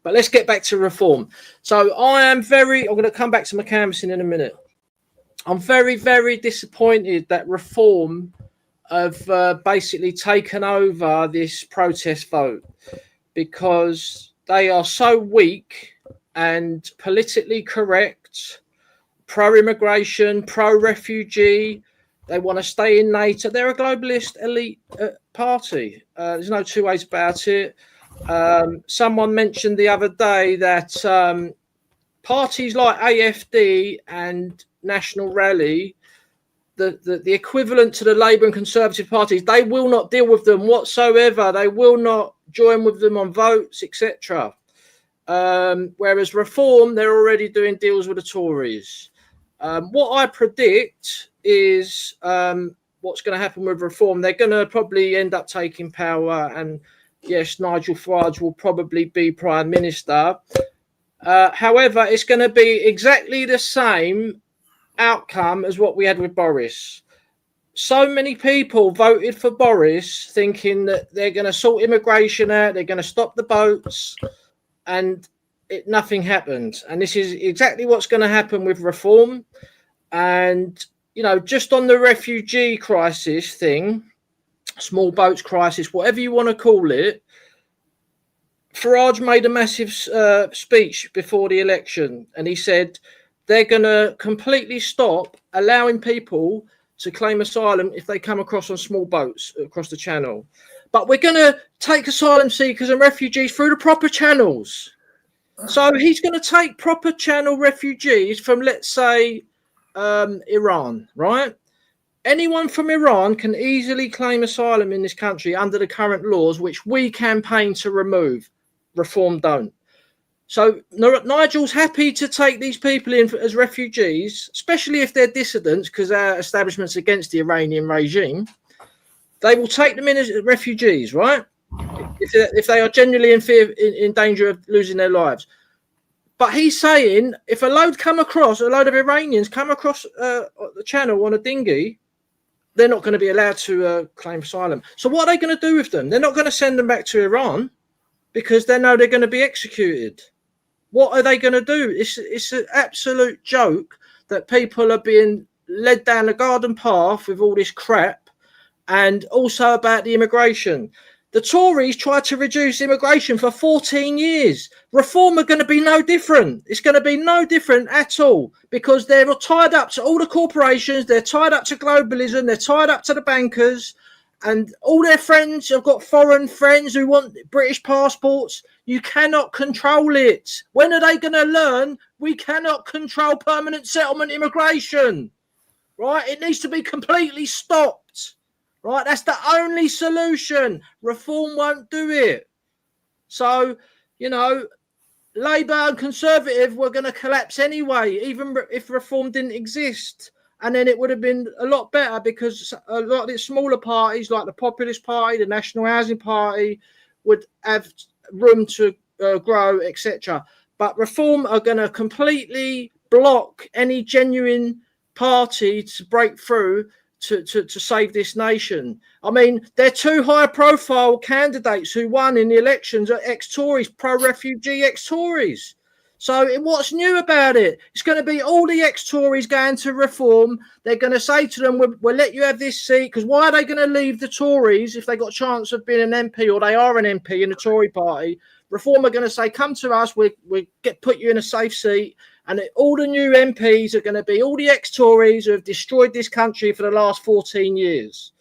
But let's get back to reform. So I'm going to come back to my canvassing in a minute. I'm very, very disappointed that reform have basically taken over this protest vote, because they are so weak and politically correct, pro-immigration, pro-refugee. They want to stay in NATO. They're a globalist elite party. There's no two ways about it. Someone mentioned the other day that parties like AFD and National Rally, the equivalent to the Labour and Conservative parties, they will not deal with them whatsoever. They will not join with them on votes, etc. Whereas Reform, they're already doing deals with the Tories. What I predict is what's going to happen with Reform. They're going to probably end up taking power, and yes, Nigel Farage will probably be Prime Minister. However, it's going to be exactly the same outcome as what we had with Boris. So many people voted for Boris thinking that they're going to sort immigration out, they're going to stop the boats, and nothing happened. And this is exactly what's going to happen with Reform. And, you know, just on the refugee crisis thing, small boats crisis, whatever you want to call it, Farage made a massive speech before the election, and he said they're going to completely stop allowing people to claim asylum if they come across on small boats across the channel. But we're going to take asylum seekers and refugees through the proper channels. So he's going to take proper channel refugees from, let's say, Iran, right? Anyone from Iran can easily claim asylum in this country under the current laws, which we campaign to remove. Reform don't. So Nigel's happy to take these people in as refugees, especially if they're dissidents, because our establishment's against the Iranian regime. They will take them in as refugees, right? If they are genuinely in danger of losing their lives. But he's saying if a load of Iranians come across the channel on a dinghy, they're not going to be allowed to claim asylum. So what are they going to do with them? They're not going to send them back to Iran because they know they're going to be executed. What are they going to do? It's an absolute joke that people are being led down the garden path with all this crap, and also about the immigration. The Tories tried to reduce immigration for 14 years. Reform are going to be no different. It's going to be no different at all, because they're tied up to all the corporations. They're tied up to globalism. They're tied up to the bankers. And all their friends have got foreign friends who want British passports. You cannot control it. When are they going to learn we cannot control permanent settlement immigration? Right? It needs to be completely stopped. Right? That's the only solution. Reform won't do it. So, you know, Labour and Conservative were going to collapse anyway, even if Reform didn't exist. And then it would have been a lot better, because a lot of the smaller parties, like the Populist Party, the National Housing Party, would have room to grow, etc. But Reform are going to completely block any genuine party to break through to save this nation. I mean, they're two high-profile candidates who won in the elections are ex-Tories, pro-refugee ex-Tories. So what's new about it? It's going to be all the ex-Tories going to Reform. They're going to say to them, we'll let you have this seat, because why are they going to leave the Tories if they got a chance of being an MP, or they are an MP in the Tory party? Reform are going to say, come to us, we put you in a safe seat. And all the new MPs are going to be all the ex-Tories who have destroyed this country for the last 14 years.